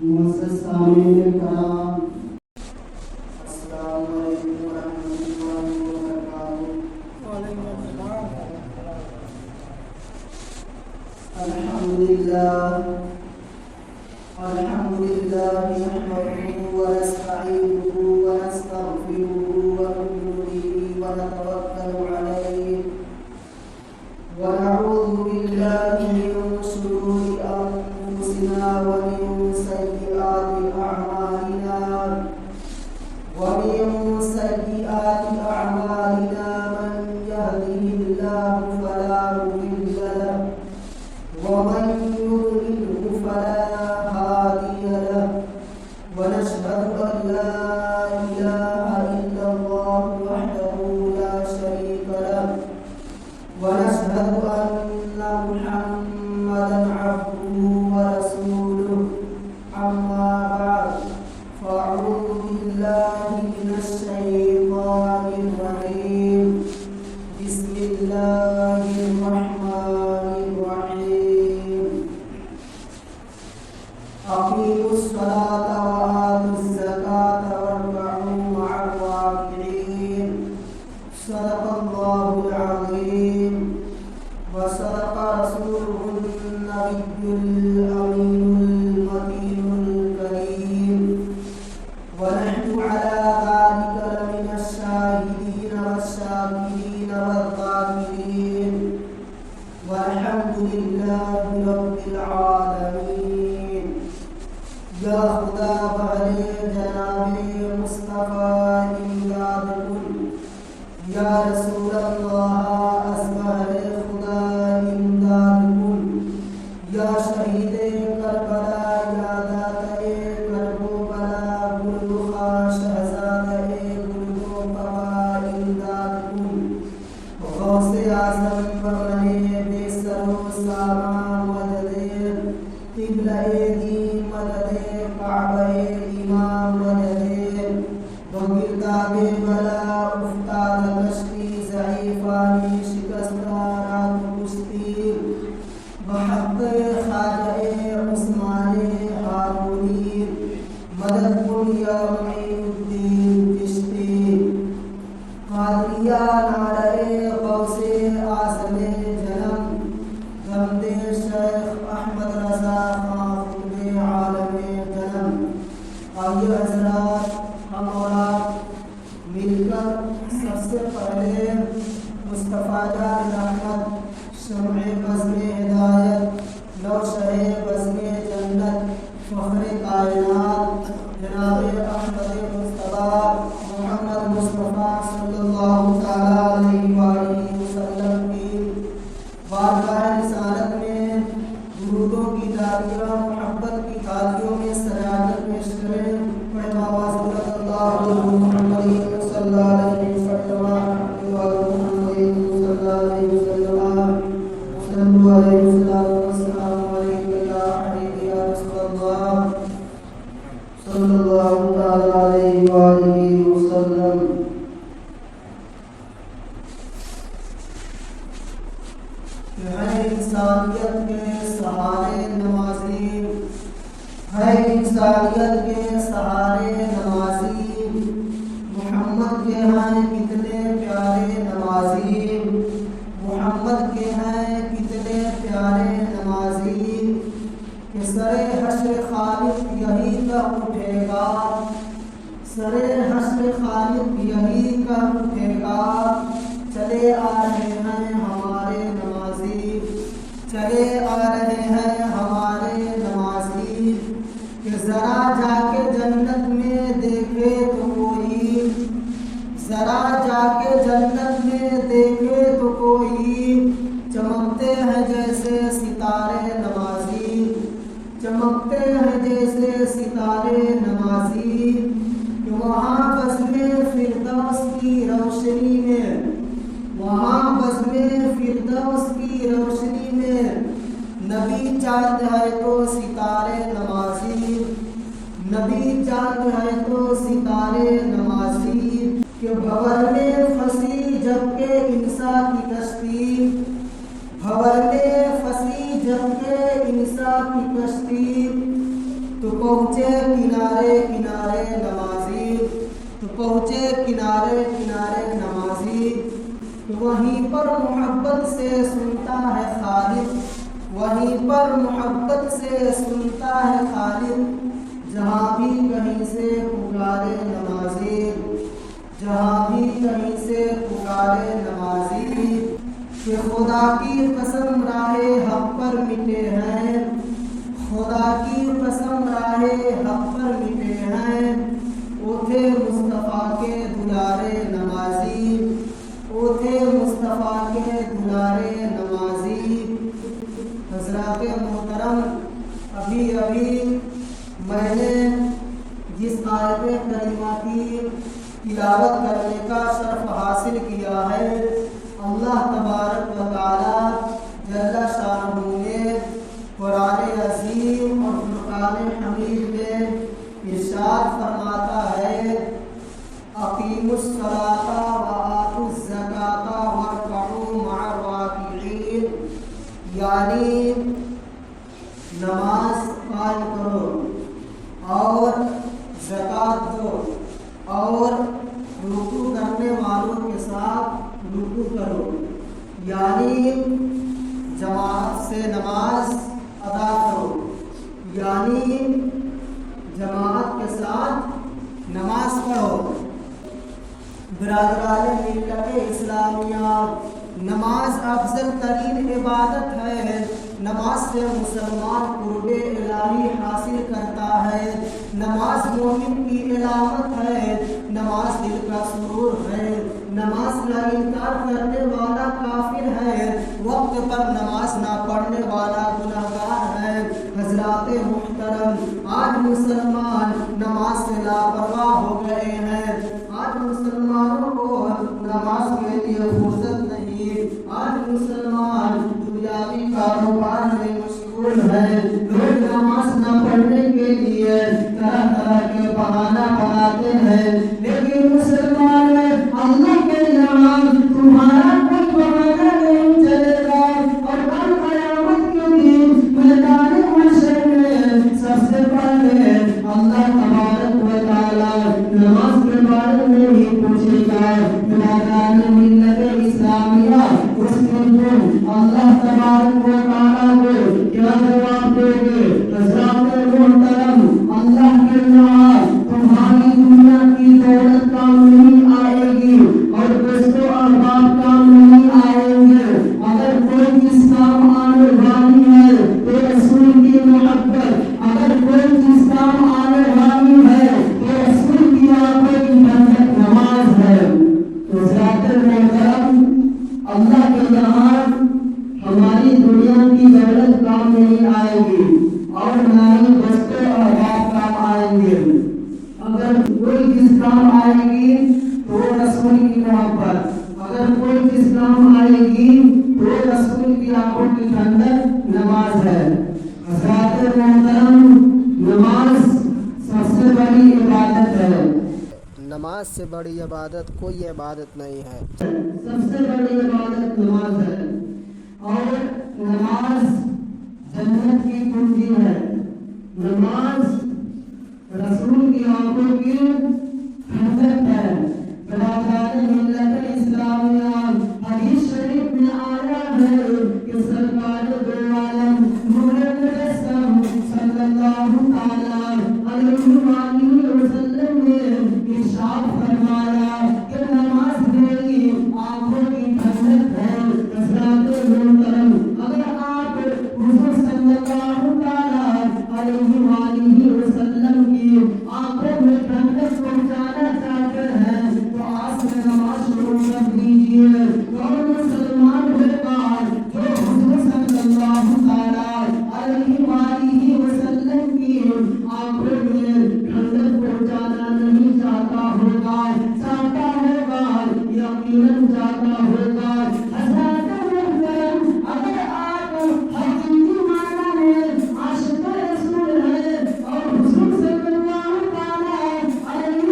معزز سامعین کرام، السلام علیکم ورحمۃ اللہ وبرکاتہ۔ الحمد للہ نحمده ونستعینه ونستغفره ونؤمن به ونتوکل علیہ ونعوذ باللہ من شرور انفسنا ومن سیئات اعمالنا من يهده الله فلا مضل له ومن يضلل فلا هادي له ونشهد أن لا إله إلا الله وحده لا شريك له ونشهد أن محمدا عبده ورسوله أما بعد فأعوذ بالله من الشيطان الرجيم بسم الله الرحمن الرحيم أقيموا الصلاة وآتوا الزكاة واركعوا مع الراكعين صدق الله العظيم وصدق رسوله النبي الأمين المتين الكريم ونحن على ذلك لمن الشاهدين والشاكرين والذاكرين والحمد لله رب العالمين۔ یا خدا بہرے جناب مصطفیٰ امداد کن، یا رسول اللہ از بہر خدا امداد کن، یا شہید کربلا یا داتِ کرب و بلا گلرخا شہزادہ گلد و قبا امداد کن، غوث اعظم بغلِ بے سر و سامہ مدد قبلہ دین مدد کعبہ امام مدد بگرداب بلا افتاد کشتی ضعیفانی شکستانات کشتی بحق خواجہ عثمان ہارونی مدد کن یا معین الدین چشتی۔ قادریہ نعرہ غوث اعظم جنم غمد شیخ احمد رضا خان خطب عالم جنم۔ آئیے حضرات، ہم اولاد مل کر سب سے پہلے مصطفیٰ جان رحمت، شمع بزم ہدایت، نوشہ بزم جنت، فخر کائنات جناب احمد مصطفیٰ محمد مصطفیٰ صلی اللہ تعالیٰ علیہ وآلہ وسلم کی بارگاہ رسالت میں درودوں کی داریاں، محبت کی تالیوں میں سجادت پیش کریں۔ بڑے آواز بلند اللہ محمد صلی اللہ علیہ وسلم صلی اللہ علیہ وسلم صلی علیہ وسلم السلام علیکم یا حبیبی یا رسول اللہ صلی اللہ تعالیٰ علیہ وآلہ وسلم۔ ہے انسانیت کے سہارے نوازی، ہے انسانیت کے سہارے نوازی، محمد کے ہیں کتنے پیارے نوازی، محمد کے ہیں کتنے پیارے نوازی، کہ سر حشر خالق یہی کا اٹھے گا، سر حشر خالق یہی کا اٹھے گا، چلے آ رہے ہیں ہمارے نمازی، چلے آ رہے ہیں ہمارے نمازی، کہ ذرا جا کے جنت میں دیکھے تو کوئی، ذرا جا کے جنت میں دیکھے تو کوئی، چمکتے ہیں جیسے ستارے نمازی، چمکتے ہیں جیسے ستارے نمازی، کہ وہاں بزم فردوس کی روشنی میں، وہاں بزم فردوس کی روشنی میں، نبی چاند ہے تو ستارے نمازی، نبی چاند ہے تو ستارے نمازی، کہ بھور میں پھنسی جب کہ انسا کی کشتی، بھور میں پھنسی جب کہ انسا کی کشتی، تو پہنچے کنارے کنارے نمازی، تو پہنچے کنارے کنارے نمازی، وہیں پر محبت سے سنتا ہے خالق، وہیں پر محبت سے سنتا ہے خالق، جہاں بھی کہیں سے پکارے نمازی، جہاں بھی کہیں سے پکارے نمازی، کہ خدا کی قسم راہ حق پر مٹے ہیں، خدا کی قسم راہ حق پر مٹے ہیں، وہ تھے مصطفیٰ کے دلارے نمازی، وہ تھے مصطفیٰ کے دلارے نمازی۔ حضرات محترم، ابھی میں نے جس آیت کریمہ کی تلاوت کرنے کا شرف حاصل کیا ہے، اللہ تبارک و تعالی جل شانہ نے قرآن عظیم اور فرقان حمید میں ارشاد فرماتا ہے، اقیموا الصلاۃ وآتوا الزکاۃ وارکعوا مع الراکعین، یعنی نماز قائم کرو اور زکوٰۃ دو اور رکوع کرنے والوں کے ساتھ رکوع کرو، یعنی جماعت سے نماز ادا کرو، یعنی جماعت کے ساتھ نماز پڑھو۔ برادران ملت اسلامیہ، نماز افضل ترین عبادت ہے، نماز سے مسلمان قرب الہی حاصل کرتا ہے، نماز مومن کی علامت ہے، نماز دل کا سرور ہے، نماز کا انکار کرنے والا کافر ہے، وقت پر نماز نہ پڑھنے والا گنہگار ہے۔ حضرات محترم، آج مسلمان نماز سے لاپرواہ ہو گئے ہیں، آج مسلمانوں کو نماز کے لیے فرصت نہیں، آج مسلمان دنیاوی کاروبار میں مشغول ہے، لوگ نماز نہ پڑھنے کے لیے طرح طرح کے بہانا بناتے ہیں، لیکن مسلمان اللہ کے یہاں تمہارا کوئی بہانا نہیں چلے گا، اور کل قیامت کے دن میدان محشر میں سب سے پہلے اللہ تبارک و تعالی نماز کے بارے میں ہی پوچھے گا۔ برادران ملت اسلامیہ، اس دن تم اللہ تبارک و تعالی کو کیا جواب دے گے؟ حضرات محترم، اللہ کے یہاں تمہاری دنیا کی دولت کام نہیں آئے گی اور دوست و احباب کام نہیں آئیں گے، اگر کوئی چیز کام آنے والی ہے تو رسول کی محبت، اگر کوئی چیز کام آنے والی ہے تو رسول کی آنکھوں کی ٹھنڈک نماز ہے۔ تو حضرات محترم، اللہ کے یہاں ہماری دنیا کی دولت کام نہیں آئے گی اور نہ ہی دوست و احباب کام آئیں گے، اگر کوئی چیز کام آئے گی تو رسول کی محبت، اگر کوئی چیز کام آئے گی تو رسول کی آنکھوں کی ٹھنڈک نماز ہے۔ حضرات محترم، نماز سب سے بڑی عبادت ہے، نماز سے بڑی عبادت کوئی عبادت نہیں ہے، سب سے بڑی عبادت نماز ہے، اور نماز جنت کی کنجی ہے، نماز رسول کی آنکھوں کی ٹھنڈک ہے۔ برادران ملت اسلامیہ، حدیث شریف میں آیا ہے کہ سرکار دو عالم نور مجسم صلی اللہ علیہ وسلم نے ارشاد فرمایا کہ نماز میری آنکھوں کی ٹھنڈک ہے۔ حضرات محترم، اگر آپ حضور صلی اللہ علیہ وسلم کی آنکھوں میں ٹھنڈک پہنچانا چاہتے ہیں تو آج سے نماز شروع کر دیجیے۔ کون مسلمان ہوگا جو حضور صلی اللہ علیہ وسلم کی آنکھوں میں ٹھنڈک پہنچانا نہیں چاہتا ہوگا؟ چاہتا ہوگا، یقیناً چاہتا ہوگا۔ حضرات محترم، اگر آپ حقیقی معنی میں عاشق رسول ہیں اور حضور صلی اللہ علیہ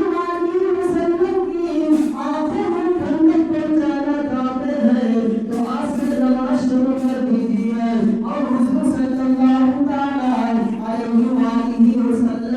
وسلم کی آنکھوں میں ٹھنڈک پہنچانا چاہتے ہیں تو آج سے نماز شروع کر دیجیے اور حضور صلی اللہ علیہ وسلم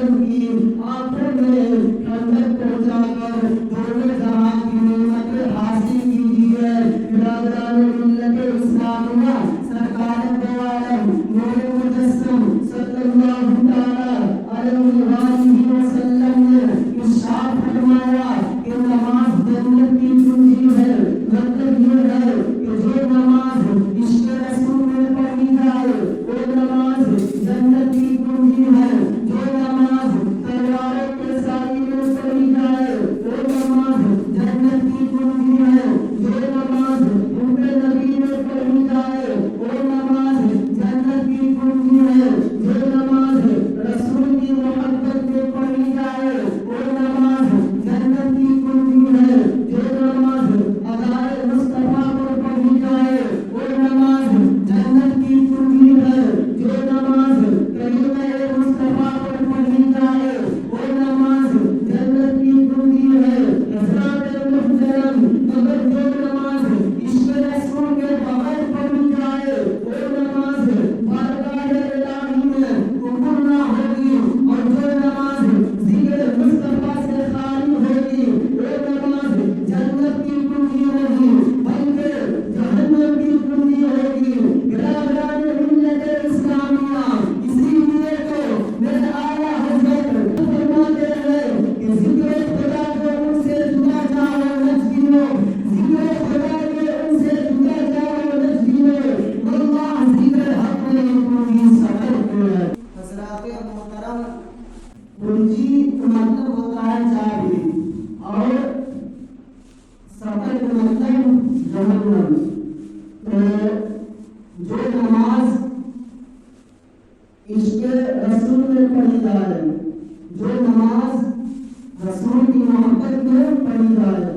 کنجی کا مطلب ہوتا ہے چابی اور سفر کا مطلب جہنم. جو نماز عشق رسول میں پڑھی جائے، جو نماز رسول کی محبت میں پڑھی جائے،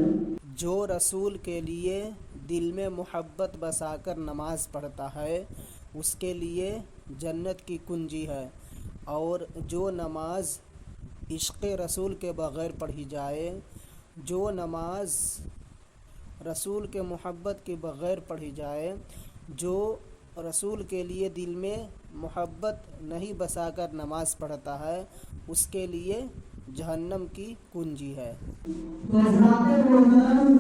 جو رسول کے لیے دل میں محبت بسا کر نماز پڑھتا ہے اس کے لیے جنت کی کنجی ہے، اور جو نماز عشق رسول کے بغیر پڑھی جائے، جو نماز رسول کے محبت کے بغیر پڑھی جائے، جو رسول کے لیے دل میں محبت نہیں بسا کر نماز پڑھتا ہے اس کے لیے جہنم کی کنجی ہے. تو حضرات محترم،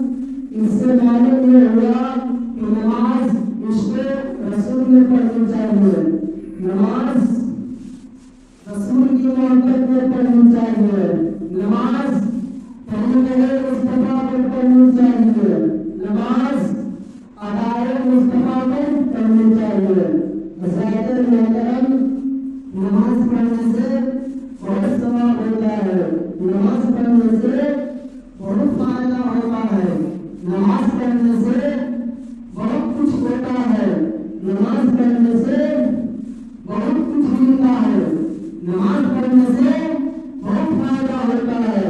اس سے معلوم یہ ہوا کہ نماز عشق رسول میں پڑھنی چاہیے، نماز رسول کی محبت میں پڑھنی چاہیے، نماز طریقۂ مصطفیٰ پر پڑھنی چاہیے، نماز ادائے مصطفیٰ پر پڑھنی چاہیے. حضرات محترم، نماز پڑھنے سے بہت ثواب ہوتا ہے، نماز پڑھنے سے بہت فائدہ ہوتا ہے، نماز پڑھنے سے بہت کچھ ہوتا ہے، نماز پڑھنے سے بہت کچھ ملتا ہے، نماز پڑھنے سے بہت فائدہ ہوتا ہے.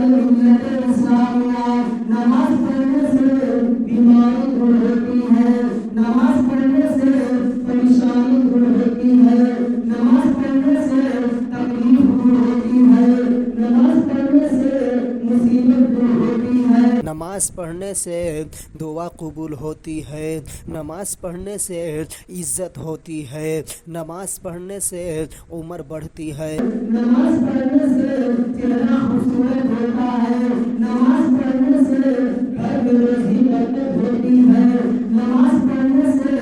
ملت اسلامیہ نماز پڑھنے سے بیماری دور ہوتی ہے، نماز پڑھنے سے پریشانی دور ہوتی ہے، نماز پڑھنے سے تکلیف دور ہوتی ہے، نماز پڑھنے سے مصیبت دور ہوتی ہے، نماز پڑھنے سے دعا قبول ہوتی ہے، نماز پڑھنے سے عزت ہوتی ہے، نماز پڑھنے سے عمر بڑھتی ہے، نماز پڑھنے سے چہرہ خوبصورت ہوتا ہے، نماز پڑھنے سے گھر میں روزی برکت ہوتی ہے، نماز پڑھنے سے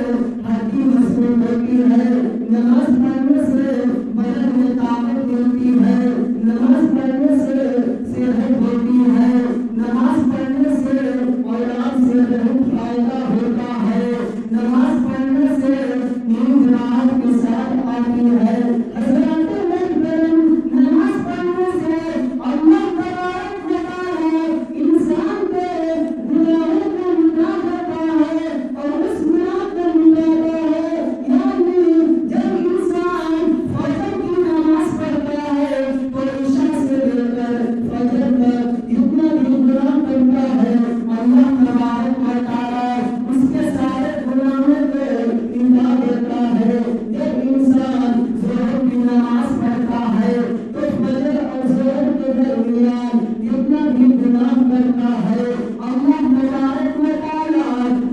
ہڈی مضبوط ہوتی ہے، نماز پڑھنے سے بدن میں طاقت ملتی ہے، نماز پڑھنے سے صحت ہوتی ہے، نماز پڑھنے سے اولاد سے بہت فائدہ ہوتا ہے، نماز پڑھنے سے نیند راحت کے ساتھ آتی ہے. حضرات محترم، نماز پڑھنے سے اللہ تبارک و تعالی انسان کے گناہوں کو مٹا دیتا ہے اور اس گناہ کو مٹاتا ہے. یعنی جب انسان فجر کی نماز پڑھتا ہے تو عشاء سے لے کر فجر تک جتنا بھی گناہ کرتا ہے اللہ تبارک و تعالی اس کے سارے گناہوں کو مٹا دیتا ہے. جب انسان ظہر کی نماز پڑھتا ہے تو فجر اور ظہر کے درمیان جتنا بھی گناہ کرتا ہے اللہ تبارک و تعالی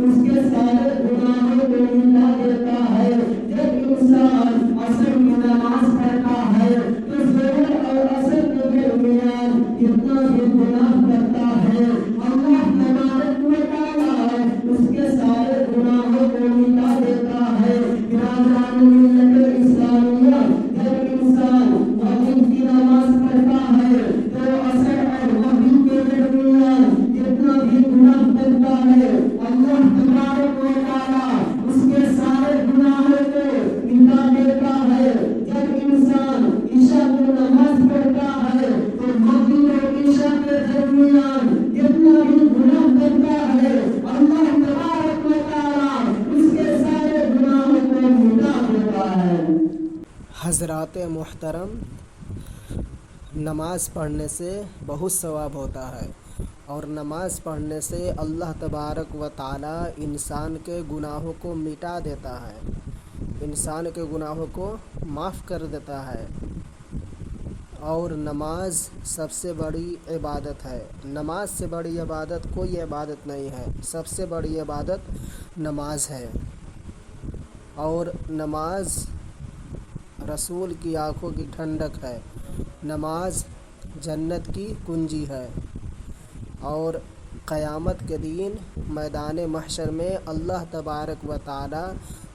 اس کے سارے گناہوں کو مٹا دیتا ہے. جب انسان عصر کی نماز پڑھتا ہے تو ظہر اور عصر کے درمیان جتنا بھی گناہ کرتا ہے اللہ تبارک و تعالی اس کے سارے گناہوں کو مٹا دیتا ہے. برادران ملت اسلامیہ، جب انسان مغرب کی نماز پڑھتا ہے تو عصر اور مغرب کے درمیان جتنا بھی گناہ کرتا ہے اللہ تبارک و تعالی اس کے سارے گناہوں کو مٹا دیتا ہے. جب انسان عشاء کی نماز پڑھتا ہے تو مغرب اور عشاء کے درمیان جتنا بھی گناہ کرتا ہے اللہ تبارک و تعالی اس کے سارے گناہوں کو مٹا دیتا ہے. حضرات محترم، نماز پڑھنے سے بہت ثواب ہوتا ہے اور نماز پڑھنے سے اللہ تبارک و تعالی انسان کے گناہوں کو مٹا دیتا ہے، انسان کے گناہوں کو معاف کر دیتا ہے. اور نماز سب سے بڑی عبادت ہے، نماز سے بڑی عبادت کوئی عبادت نہیں ہے، سب سے بڑی عبادت نماز ہے. اور نماز رسول کی آنکھوں کی ٹھنڈک ہے، نماز جنت کی کنجی ہے. اور قیامت کے دن میدان محشر میں اللہ تبارک و تعالی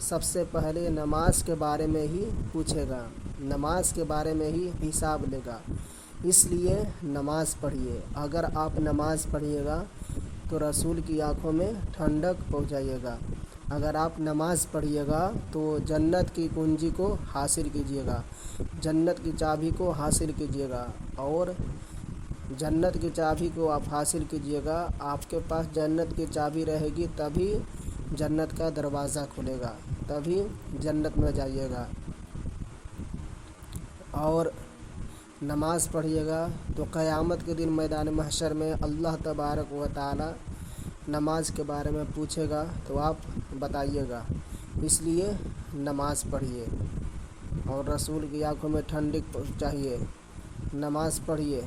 سب سے پہلے نماز کے بارے میں ہی پوچھے گا، نماز کے بارے میں ہی حساب لے گا. اس لیے نماز پڑھیے. اگر آپ نماز پڑھیے گا تو رسول کی آنکھوں میں ٹھنڈک پہنچائیے گا. اگر آپ نماز پڑھیے گا تو جنت کی کنجی کو حاصل کیجیے گا، جنت کی چابی کو حاصل کیجیے گا، اور جنت کی چابی کو آپ حاصل کیجیے گا۔ آپ کے پاس جنت کی چابی رہے گی تبھی جنت کا دروازہ کھلے گا، تبھی جنت میں جائیے گا۔ اور نماز پڑھیے گا تو قیامت کے دن میدان محشر میں اللہ تبارک و تعالی نماز کے بارے میں پوچھے گا تو آپ بتائیے گا۔ اس لیے نماز پڑھیے اور رسول کی آنکھوں میں ٹھنڈک چاہیے۔ نماز پڑھیے،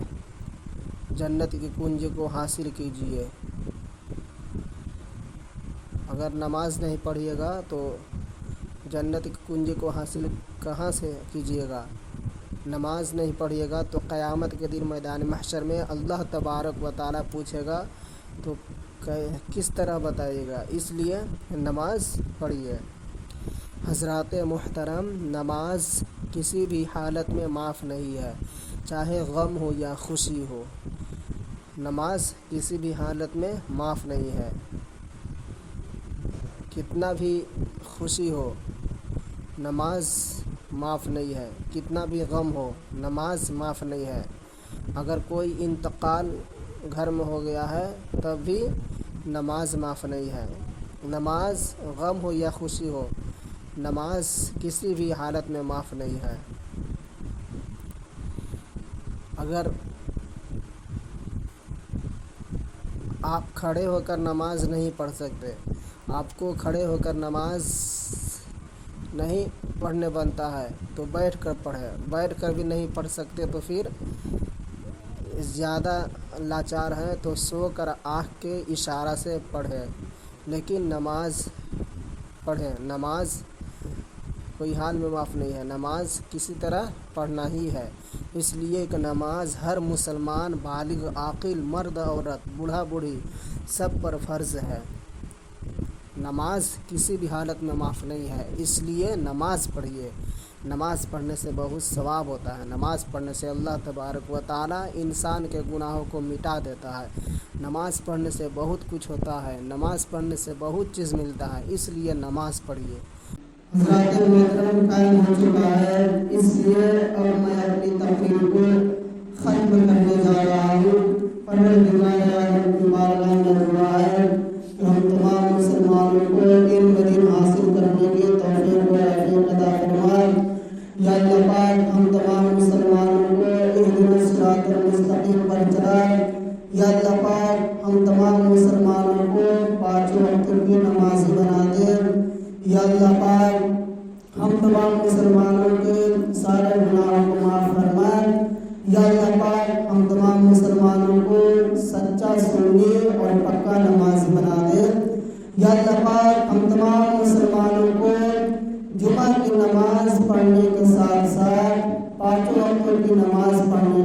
جنت کی کنجی کو حاصل کیجیے۔ اگر نماز نہیں پڑھیے گا تو جنت کی کنجی کو حاصل کہاں سے کیجیے گا؟ نماز نہیں پڑھیے گا تو قیامت کے دن میدان محشر میں اللہ تبارک و تعالی پوچھے گا تو کس طرح بتائیے گا؟ اس لیے نماز پڑھیے۔ حضرات محترم، نماز کسی بھی حالت میں معاف نہیں ہے، چاہے غم ہو یا خوشی ہو، نماز کسی بھی حالت میں معاف نہیں ہے۔ کتنا بھی خوشی ہو نماز معاف نہیں ہے، کتنا بھی غم ہو نماز معاف نہیں ہے۔ اگر کوئی انتقال گھر میں ہو گیا ہے تب بھی نماز معاف نہیں ہے۔ نماز غم ہو یا خوشی ہو، نماز کسی بھی حالت میں معاف نہیں ہے۔ اگر آپ کھڑے ہو کر نماز نہیں پڑھ سکتے، آپ کو کھڑے ہو کر نماز نہیں پڑھنے بنتا ہے تو بیٹھ کر پڑھیں۔ بیٹھ کر بھی نہیں پڑھ سکتے تو پھر زیادہ لاچار ہیں تو سو کر آنکھ کے اشارہ سے پڑھیں، لیکن نماز پڑھیں۔ نماز کوئی حال میں معاف نہیں ہے، نماز کسی طرح پڑھنا ہی ہے۔ اس لیے کہ نماز ہر مسلمان بالغ عاقل مرد عورت بوڑھا بوڑھی سب پر فرض ہے۔ نماز کسی بھی حالت میں معاف نہیں ہے، اس لیے نماز پڑھیے۔ نماز پڑھنے سے بہت ثواب ہوتا ہے۔ نماز پڑھنے سے اللہ تبارک و تعالی انسان کے گناہوں کو مٹا دیتا ہے۔ نماز پڑھنے سے بہت کچھ ہوتا ہے، نماز پڑھنے سے بہت چیز ملتا ہے، اس لیے نماز پڑھیے۔ حضرات محترم ٹائم ہو چکا ہے، اس لیے اب میں اپنی تقریر کو ختم کرنے جا رہا ہوں۔ پروردگار کی بارگاہ میں دعا ہے کہ ہم تمام مسلمانوں کو علم دین حاصل کرنے کی توفیق و عافیت عطا فرمائے۔ یا اللہ پاک ہم تمام مسلمانوں کو اہدنا الصراط المستقیم پر چلائے۔ یا اللہ پاک ہم تمام مسلمانوں کو 5 وقت کی نمازی بنا دے۔ یا اللہ پاک ہم تمام مسلمانوں کے سارے گناہوں کو معاف فرمائے۔ یا اللہ پاک ہم تمام مسلمانوں کو سچا سنی اور پکا نمازی بنا دے۔ یا اللہ پاک ہم تمام مسلمانوں کو جمعہ کی نماز پڑھنے کے ساتھ ساتھ 5 وقت کی نماز پڑھنے